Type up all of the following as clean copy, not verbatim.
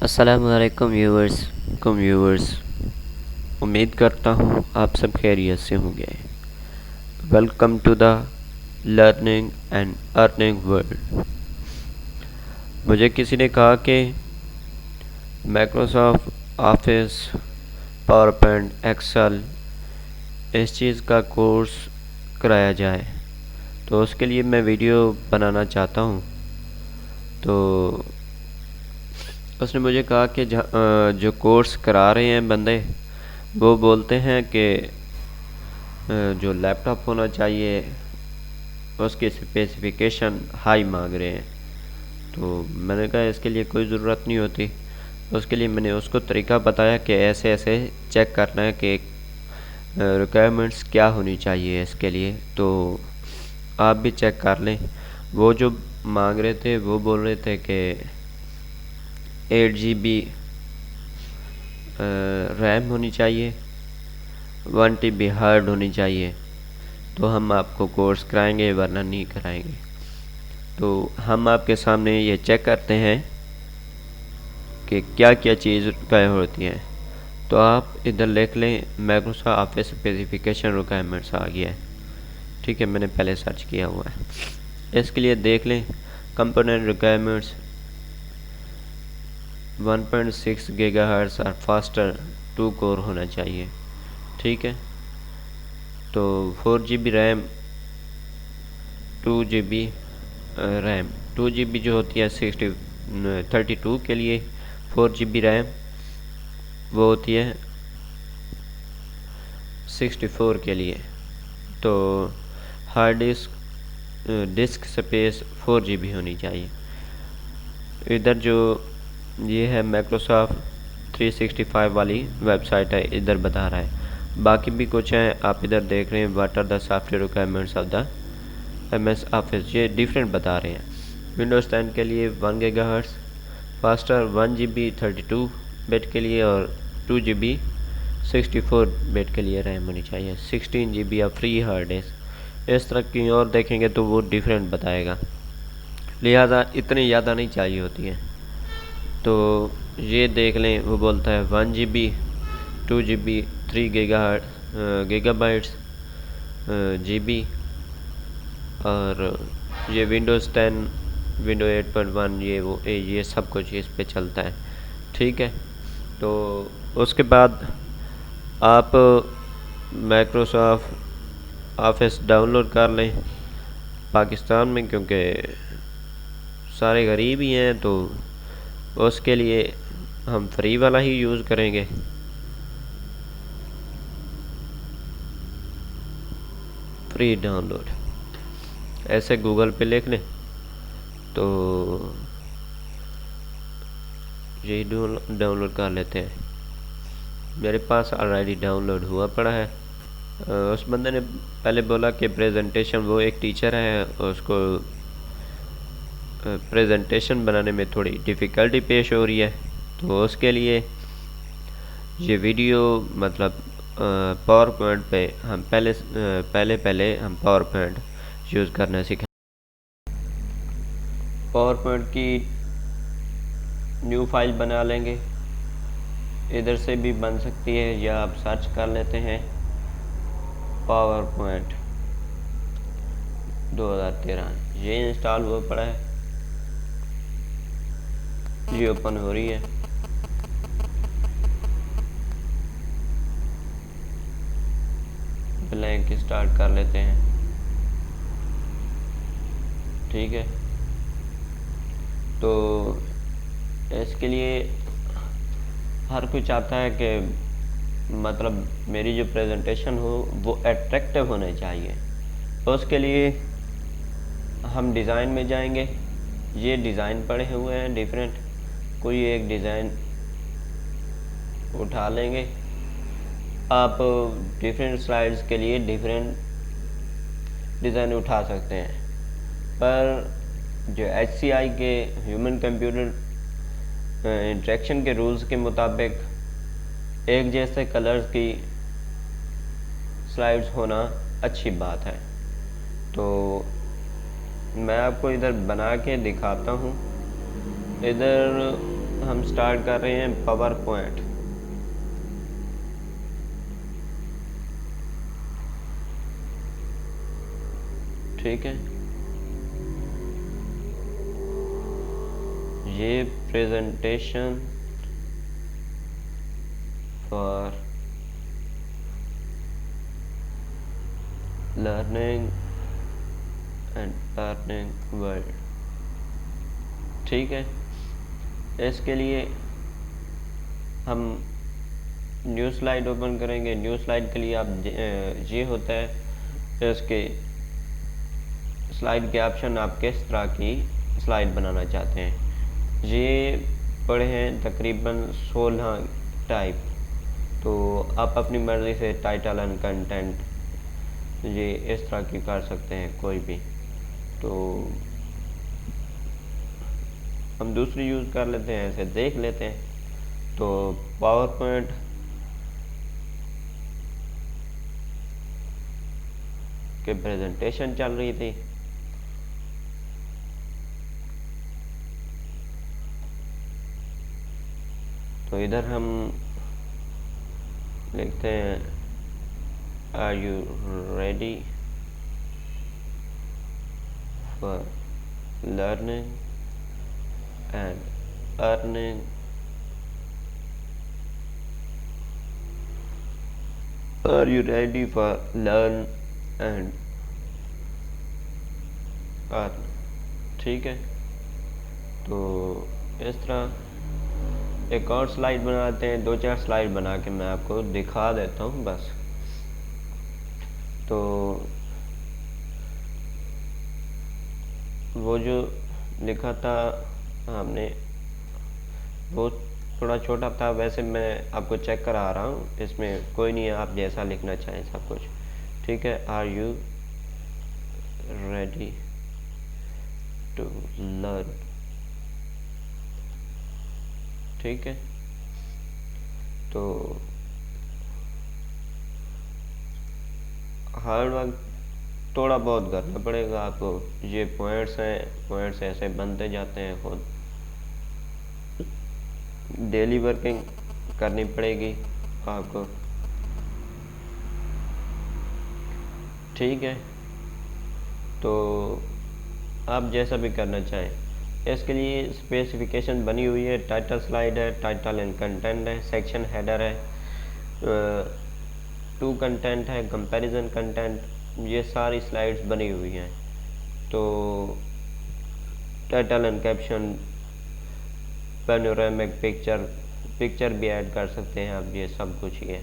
अस्सलामुअलैकुम व्यूवर्स, उम्मीद करता हूँ आप सब खैरियत से होंगे। Welcome to the learning and earning world. मुझे किसी ने कहा कि Microsoft Office, PowerPoint, Excel इस चीज़ का कोर्स कराया जाए, तो उसके लिए मैं वीडियो बनाना चाहता हूँ। तो उसने मुझे कहा कि जो कोर्स करा रहे हैं बंदे, वो बोलते हैं कि जो लैपटॉप होना चाहिए उसकी स्पेसिफिकेशन हाई मांग रहे हैं। तो मैंने कहा इसके लिए कोई ज़रूरत नहीं होती। उसके लिए मैंने उसको तरीका बताया कि ऐसे ऐसे चेक करना है कि रिक्वायरमेंट्स क्या होनी चाहिए इसके लिए, तो आप भी चेक कर लें। वो जो मांग रहे थे वो बोल रहे थे कि 8 GB रैम होनी चाहिए, 1 TB हार्ड होनी चाहिए, तो हम आपको कोर्स कराएंगे वरना नहीं कराएंगे। तो हम आपके सामने ये चेक करते हैं कि क्या क्या चीज़ रिक्वायर होती हैं। तो आप इधर लिख लें माइक्रोसॉफ्ट ऑफिस स्पेसिफिकेशन रिक्वायरमेंट्स आ गया है। ठीक है, मैंने पहले सर्च किया हुआ है। इसके लिए देख लें कंपोनेंट रिक्वायरमेंट्स 1.6 GHz और फास्टर 2 कोर होना चाहिए। ठीक है, तो 4 GB RAM, 2 GB RAM, 2 GB जो होती है 32 के लिए, 4 GB रैम वो होती है 64 के लिए। तो हार्ड डिस्क स्पेस 4 GB होनी चाहिए। इधर जो ये है माइक्रोसॉफ्ट 365 वाली वेबसाइट है, इधर बता रहा है। बाकी भी कुछ हैं, आप इधर देख रहे हैं what are the software requirements of the MS office, ये डिफरेंट बता रहे हैं। विंडोज़ 10 के लिए 1 GHz फास्टर, 1 GB 32 बिट के लिए और 2 GB 64 बिट के लिए रैम होनी चाहिए, 16 GB या फ्री हार्ड डिस्क। इस तरह की और देखेंगे तो वो डिफरेंट बताएगा, लिहाजा इतनी ज़्यादा नहीं चाहिए होती है। तो ये देख लें, वो बोलता है 1 GB 2 GB 3 गीगाबाइट्स GB, और ये विंडोज़ 10 विंडो 8.1 ये सब कुछ इस पे चलता है। ठीक है, तो उसके बाद आप माइक्रोसॉफ्ट ऑफिस डाउनलोड कर लें पाकिस्तान में, क्योंकि सारे गरीब ही हैं, तो उसके लिए हम फ्री वाला ही यूज़ करेंगे। फ्री डाउनलोड ऐसे गूगल पे लिख लें तो यही डाउनलोड कर लेते हैं। मेरे पास ऑलरेडी डाउनलोड हुआ पड़ा है। उस बंदे ने पहले बोला कि प्रेजेंटेशन, वो एक टीचर है, उसको प्रेजेंटेशन बनाने में थोड़ी डिफ़िकल्टी पेश हो रही है, तो उसके लिए ये वीडियो मतलब पावर पॉइंट पे हम पहले हम पावर पॉइंट यूज़ करना सीखें। पावर पॉइंट की न्यू फाइल बना लेंगे, इधर से भी बन सकती है या आप सर्च कर लेते हैं पावर पॉइंट 2013, ये इंस्टॉल हुआ पड़ा है, ये ओपन हो रही है। ब्लैंक स्टार्ट कर लेते हैं। ठीक है, तो इसके लिए हर कोई चाहता है कि मतलब मेरी जो प्रेजेंटेशन हो वो अट्रैक्टिव होने चाहिए। तो उसके लिए हम डिज़ाइन में जाएंगे, ये डिज़ाइन पड़े हुए हैं डिफरेंट, कोई एक डिज़ाइन उठा लेंगे। आप डिफरेंट स्लाइड्स के लिए डिफरेंट डिज़ाइन उठा सकते हैं, पर जो HCI के ह्यूमन कंप्यूटर इंटरेक्शन के रूल्स के मुताबिक एक जैसे कलर्स की स्लाइड्स होना अच्छी बात है। तो मैं आपको इधर बना के दिखाता हूँ। इधर हम स्टार्ट कर रहे हैं पावर पॉइंट। ठीक है, ये presentation for learning and earning world. ठीक है, इसके लिए हम न्यू स्लाइड ओपन करेंगे। न्यू स्लाइड के लिए आप ये होता है इसके स्लाइड के ऑप्शन, आप किस तरह की स्लाइड बनाना चाहते हैं। ये पड़े हैं तकरीबन 16 टाइप, तो आप अपनी मर्ज़ी से टाइटल एंड कंटेंट ये इस तरह की कर सकते हैं कोई भी। तो हम दूसरी यूज़ कर लेते हैं, ऐसे देख लेते हैं। तो पावर पॉइंट के प्रेजेंटेशन चल रही थी, तो इधर हम लिखते हैं are you ready for learning and earning are you ready for learn and earn. ठीक है, तो इस तरह एक और स्लाइड बनाते हैं। 2-4 स्लाइड बना के मैं आपको दिखा देता हूँ बस। तो वो जो लिखा था हमने वो थोड़ा छोटा था, वैसे मैं आपको चेक करा रहा हूँ, इसमें कोई नहीं है, आप जैसा लिखना चाहें सब कुछ। ठीक है, are you ready to learn. ठीक है, तो हार्ड वर्क थोड़ा बहुत करना पड़ेगा आपको। ये पॉइंट्स हैं, पॉइंट्स ऐसे बनते जाते हैं खुद। डेली वर्किंग करनी पड़ेगी आपको। ठीक है, तो आप जैसा भी करना चाहें। इसके लिए स्पेसिफिकेशन बनी हुई है। टाइटल स्लाइड है, टाइटल एंड कंटेंट है, सेक्शन हेडर है, टू कंटेंट है, कंपैरिजन कंटेंट, ये सारी स्लाइड्स बनी हुई हैं। तो title and caption, panoramic picture भी ऐड कर सकते हैं आप, ये सब कुछ ही है।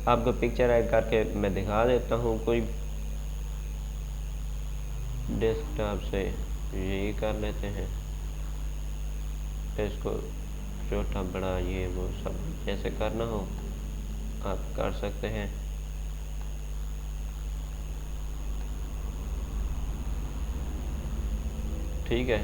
आपको पिक्चर ऐड करके मैं दिखा देता हूँ। कोई डेस्कटॉप से यही कर लेते हैं, इसको छोटा बड़ा ये वो सब जैसे करना हो आप कर सकते हैं। ठीक है,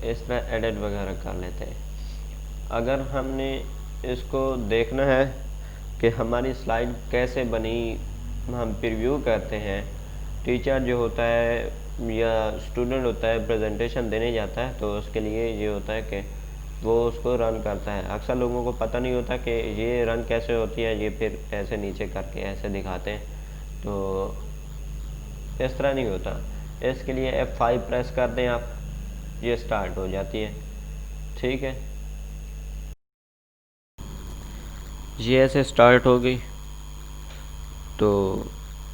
इस तरह एडिट वगैरह कर लेते हैं। अगर हमने इसको देखना है कि हमारी स्लाइड कैसे बनी, हम प्रीव्यू करते हैं। टीचर जो होता है या स्टूडेंट होता है प्रेजेंटेशन देने जाता है, तो उसके लिए ये होता है कि वो उसको रन करता है। अक्सर लोगों को पता नहीं होता कि ये रन कैसे होती है, ये फिर ऐसे नीचे करके ऐसे दिखाते हैं, तो इस तरह नहीं होता। इसके लिए F5 प्रेस कर दें आप, ये स्टार्ट हो जाती है। ठीक है, ये ऐसे स्टार्ट हो गई। तो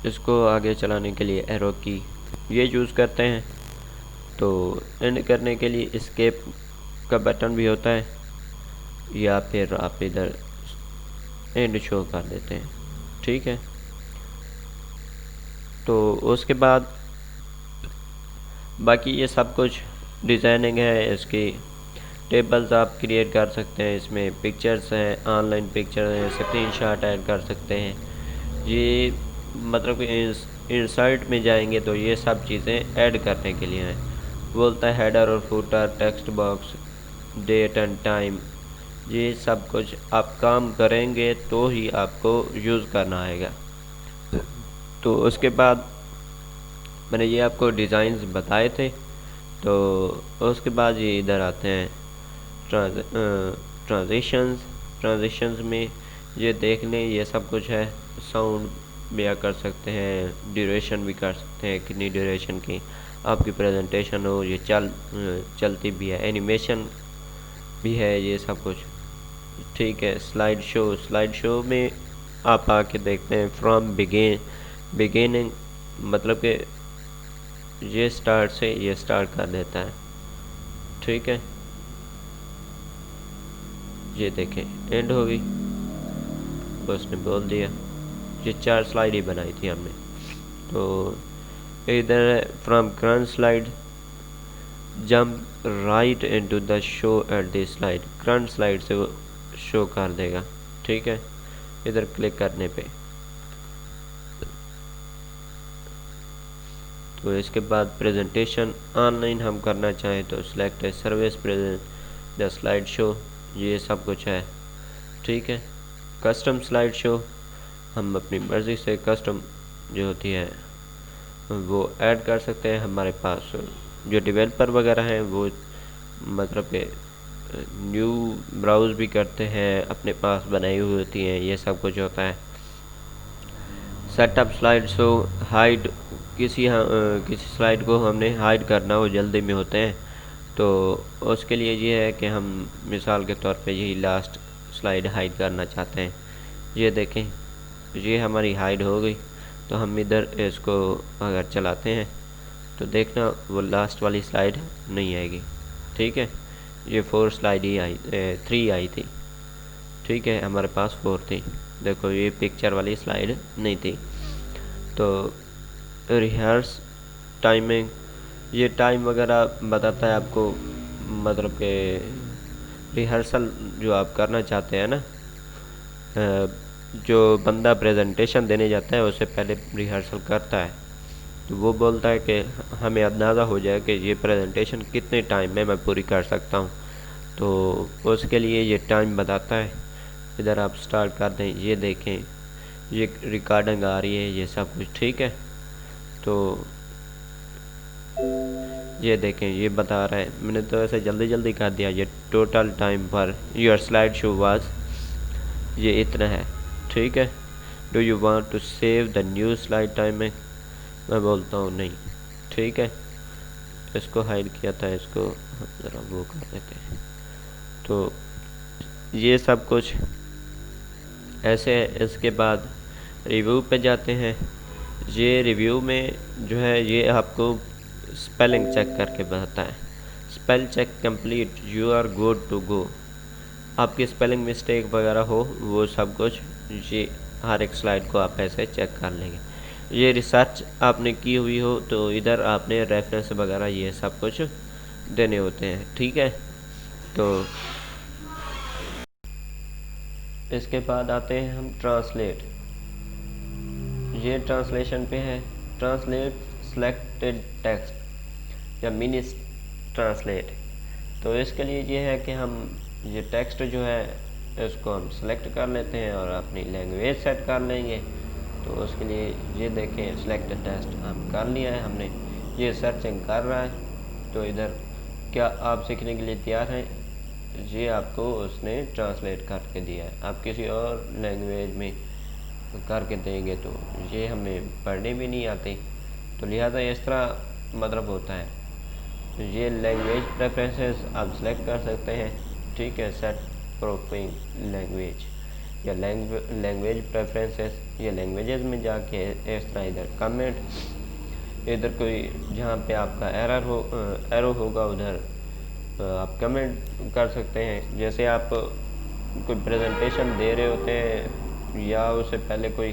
इसको आगे चलाने के लिए एरो की ये यूज़ करते हैं। तो एंड करने के लिए एस्केप का बटन भी होता है, या फिर आप इधर एंड शो कर देते हैं। ठीक है, तो उसके बाद बाकी ये सब कुछ डिज़ाइनिंग है। इसकी टेबल्स आप क्रिएट कर सकते हैं, इसमें पिक्चर्स हैं, ऑनलाइन पिक्चर हैं, स्क्रीनशॉट ऐड कर सकते हैं। ये मतलब कि इंसर्ट में जाएंगे तो ये सब चीज़ें ऐड करने के लिए हैं। बोलता है हेडर और footer, text box, date and time, ये सब कुछ आप काम करेंगे तो ही आपको यूज़ करना आएगा। तो उसके बाद मैंने ये आपको डिज़ाइंस बताए थे। तो उसके बाद ये इधर आते हैं ट्रांजिशंस। ट्रांजिशंस में ये देख लें, ये सब कुछ है। साउंड भी कर सकते हैं, ड्यूरेशन भी कर सकते हैं, कितनी ड्यूरेशन की आपकी प्रेजेंटेशन हो, ये चलती भी है, एनिमेशन भी है, ये सब कुछ ठीक है। स्लाइड शो, स्लाइड शो में आप आके देखते हैं फ्रॉम बिगिनिंग, मतलब कि ये स्टार्ट से ये स्टार्ट कर देता है, ठीक है। ये देखें एंड हो गई, उसने बोल दिया। ये 4 स्लाइड ही बनाई थी हमने। तो इधर है from current slide jump right into the show at this slide, current slide से वो शो कर देगा, ठीक है। इधर क्लिक करने पे तो इसके बाद प्रेजेंटेशन ऑनलाइन हम करना चाहें तो सिलेक्ट है service present the slide show, ये सब कुछ है, ठीक है। कस्टम स्लाइड शो, हम अपनी मर्ज़ी से कस्टम जो होती है वो ऐड कर सकते हैं। हमारे पास जो डेवलपर वगैरह हैं वो मतलब कि न्यू ब्राउज़ भी करते हैं, अपने पास बनाई हुई होती हैं, ये सब कुछ होता है। सेटअप स्लाइड शो, हाइड किसी स्लाइड को हमने हाइड करना हो, जल्दी में होते हैं, तो उसके लिए ये है कि हम मिसाल के तौर पे यही लास्ट स्लाइड हाइड करना चाहते हैं। ये देखें, ये हमारी हाइड हो गई। तो हम इधर इसको अगर चलाते हैं तो देखना वो लास्ट वाली स्लाइड नहीं आएगी, ठीक है। ये 4 स्लाइड ही आई, 3 आई थी, ठीक है, हमारे पास 4 थी। देखो ये पिक्चर वाली स्लाइड नहीं थी। तो रिहर्स टाइमिंग, ये टाइम वगैरह बताता है आपको, मतलब कि रिहर्सल जो आप करना चाहते हैं ना, जो बंदा प्रेजेंटेशन देने जाता है उससे पहले रिहर्सल करता है, तो वो बोलता है कि हमें अंदाज़ा हो जाए कि ये प्रेजेंटेशन कितने टाइम में मैं पूरी कर सकता हूँ, तो उसके लिए ये टाइम बताता है। इधर आप स्टार्ट कर दें, ये देखें ये रिकॉर्डिंग आ रही है, ये सब कुछ ठीक है। तो ये देखें ये बता रहा है, मैंने तो ऐसे जल्दी जल्दी कर दिया। ये टोटल टाइम पर योर स्लाइड शो वाज, ये इतना है, ठीक है। Do you want to save the new slide timing, मैं बोलता हूँ नहीं, ठीक है। इसको हाइड किया था, इसको ज़रा वो कर देते हैं। तो ये सब कुछ ऐसे है। इसके बाद रिव्यू पे जाते हैं। ये रिव्यू में जो है ये आपको स्पेलिंग चेक करके बताता है। Spell check complete, you are good to go. आपकी स्पेलिंग मिस्टेक वगैरह हो वो सब कुछ ये हर एक स्लाइड को आप ऐसे चेक कर लेंगे। ये रिसर्च आपने की हुई हो तो इधर आपने रेफरेंस वगैरह ये सब कुछ देने होते हैं, ठीक है। तो इसके बाद आते हैं हम ट्रांसलेट। ये ट्रांसलेशन पे है। ट्रांसलेट सेलेक्टेड टेक्स्ट या मिनी ट्रांसलेट। तो इसके लिए ये है कि हम ये टेक्स्ट जो है इसको हम सेलेक्ट कर लेते हैं और अपनी लैंग्वेज सेट कर लेंगे। तो उसके लिए ये देखें सेलेक्ट टेक्स्ट हम कर लिया है हमने, ये सर्चिंग कर रहा है। तो इधर क्या आप सीखने के लिए तैयार हैं, ये आपको उसने ट्रांसलेट करके दिया है। आप किसी और लैंग्वेज में करके देंगे तो ये हमें पढ़ने भी नहीं आती, तो लिहाजा इस तरह मतलब होता है। तो ये लैंग्वेज प्रेफरेंसेस आप सेलेक्ट कर सकते हैं, ठीक है। सेट प्रोपिंग लैंग्वेज या लैंग्वेज प्रेफरेंसेस, ये लैंग्वेजेस में जाके इस तरह इधर कमेंट, इधर कोई जहाँ पे आपका एरो होगा उधर आप कमेंट कर सकते हैं। जैसे आप कोई प्रेजेंटेशन दे रहे होते हैं या उससे पहले कोई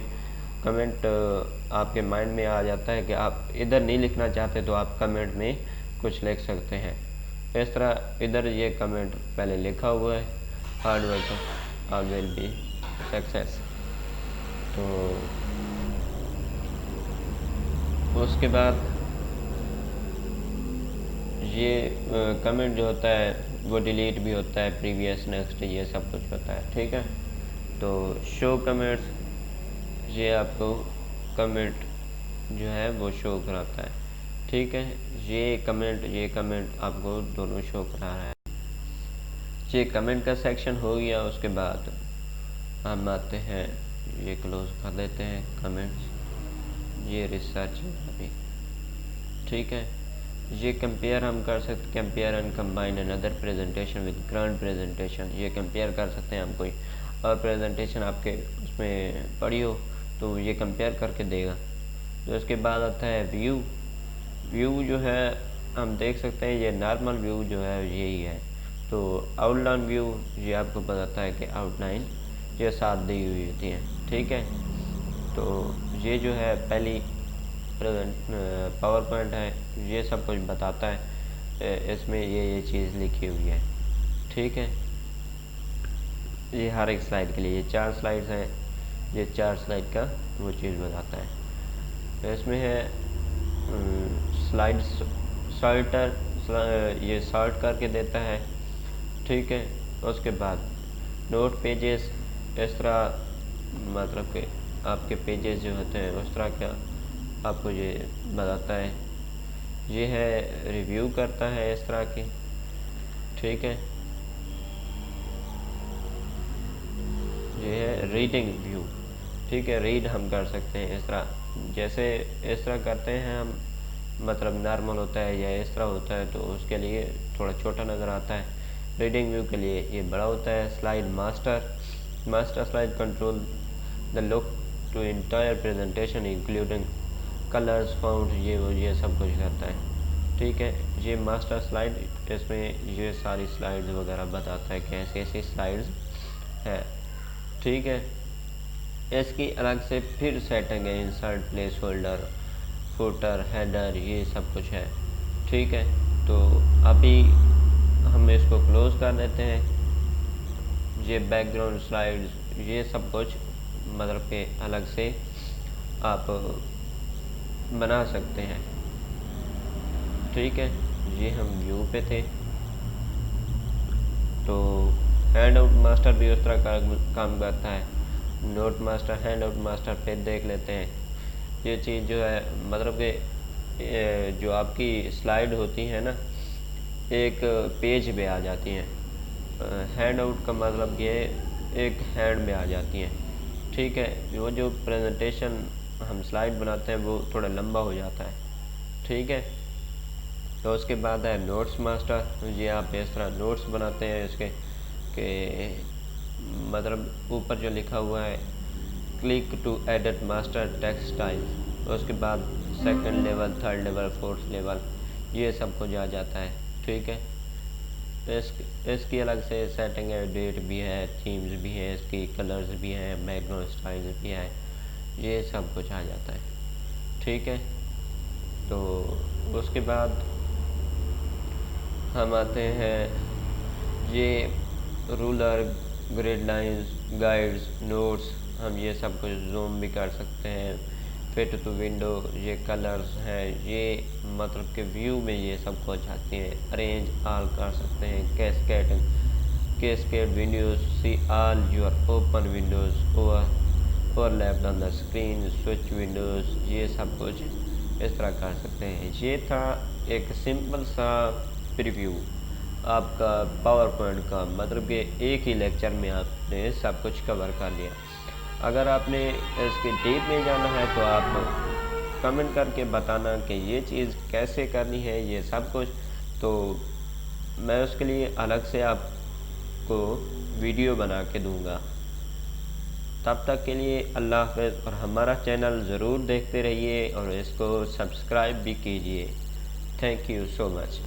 कमेंट आपके माइंड में आ जाता है कि आप इधर नहीं लिखना चाहते तो आप कमेंट में कुछ लिख सकते हैं। इस तरह इधर ये कमेंट पहले लिखा हुआ है, hard work all will be success. तो उसके बाद ये कमेंट जो होता है वो डिलीट भी होता है, प्रीवियस नेक्स्ट ये सब कुछ होता है, ठीक है। तो शो कमेंट्स, ये आपको कमेंट जो है वो शो कराता है। ठीक है, ये कमेंट आपको दोनों शो करा रहा है। ये कमेंट का सेक्शन हो गया। उसके बाद हम आते हैं, ये क्लोज कर देते हैं कमेंट्स। ये रिसर्च अभी ठीक है। ये कंपेयर हम कर सकते, compare and combine another presentation with current presentation. ये कंपेयर कर सकते हैं हम कोई और प्रेजेंटेशन आपके उसमें पड़ी हो तो ये कंपेयर करके देगा। तो इसके बाद आता है व्यू। व्यू जो है हम देख सकते हैं, ये नॉर्मल व्यू जो है यही है। तो आउटलाइन व्यू ये आपको बताता है कि आउटलाइन ये साथ दी हुई होती है। ठीक है, तो ये जो है पहली पावर पॉइंट है, ये सब कुछ बताता है। इसमें ये चीज़ लिखी हुई है। ठीक है, ये हर एक स्लाइड के लिए, ये 4 स्लाइड्स हैं, ये 4 स्लाइड का वो चीज़ बताता है। तो इसमें है स्लाइड सॉर्टर, ये सॉर्ट करके देता है। ठीक है, उसके बाद नोट पेजेस, इस तरह मतलब कि आपके पेजेस जो होते हैं उस तरह का आपको ये बताता है। ये है रिव्यू करता है इस तरह की। ठीक है, ये है रीडिंग व्यू। ठीक है, रीड हम कर सकते हैं इस तरह, जैसे इस तरह करते हैं हम, मतलब नॉर्मल होता है या इस तरह होता है तो उसके लिए थोड़ा छोटा नज़र आता है। रीडिंग व्यू के लिए ये बड़ा होता है। Slide master slide control the look to entire presentation including colours font, ये सब कुछ करता है। ठीक है, ये मास्टर स्लाइड, इसमें ये सारी स्लाइड्स वगैरह बताता है कि ऐसी ऐसी स्लाइड्स है। ठीक है, इसकी अलग से फिर सेटिंग है, insert, place holder, footer, header, ये सब कुछ है। ठीक है, तो अभी हम इसको क्लोज कर देते हैं। ये बैकग्राउंड स्लाइड्स, ये सब कुछ मतलब के अलग से आप बना सकते हैं। ठीक है, ये हम व्यू पे थे। तो हैंड आउट मास्टर भी उस तरह का काम करता है। Note master, hand out master पे देख लेते हैं। ये चीज़ जो है मतलब कि जो आपकी स्लाइड होती है ना, एक पेज पे आ जाती हैं। हैंड आउट का मतलब ये एक हैंड में आ जाती हैं। ठीक है, वो जो प्रेजेंटेशन हम स्लाइड बनाते हैं वो थोड़ा लंबा हो जाता है। ठीक है, तो उसके बाद है नोट्स मास्टर। ये आप इस तरह नोट्स बनाते हैं इसके कि मतलब ऊपर जो लिखा हुआ है click to edit master text style, उसके बाद second level, third level, fourth level, ये सब कुछ आ जाता है। ठीक है, इसकी अलग से सेटिंग है, डेट भी है, थीम्स भी है, इसकी कलर्स भी हैं, बैकग्राउंड स्टाइल्स भी है, ये सब कुछ आ जाता है। ठीक है, तो उसके बाद हम आते हैं ये ruler, grid lines, guides, notes, हम ये सब कुछ जूम भी कर सकते हैं। फिट टू विंडो, ये कलर्स हैं, ये मतलब कि व्यू में ये सब कुछ आती हैं। अरेंज ऑल कर सकते हैं। Cascade windows, see all your open windows overlapped on the screen, switch windows, ये सब कुछ इस तरह कर सकते हैं। ये था एक सिंपल सा प्रीव्यू आपका पावर पॉइंट का, मतलब कि एक ही लेक्चर में आपने सब कुछ कवर कर लिया। अगर आपने इसके डीप में जाना है तो आप कमेंट करके बताना कि ये चीज़ कैसे करनी है, ये सब कुछ, तो मैं उसके लिए अलग से आपको वीडियो बना के दूंगा। तब तक के लिए अल्लाह हाफ़िज़, और हमारा चैनल ज़रूर देखते रहिए और इसको सब्सक्राइब भी कीजिए। Thank you so much.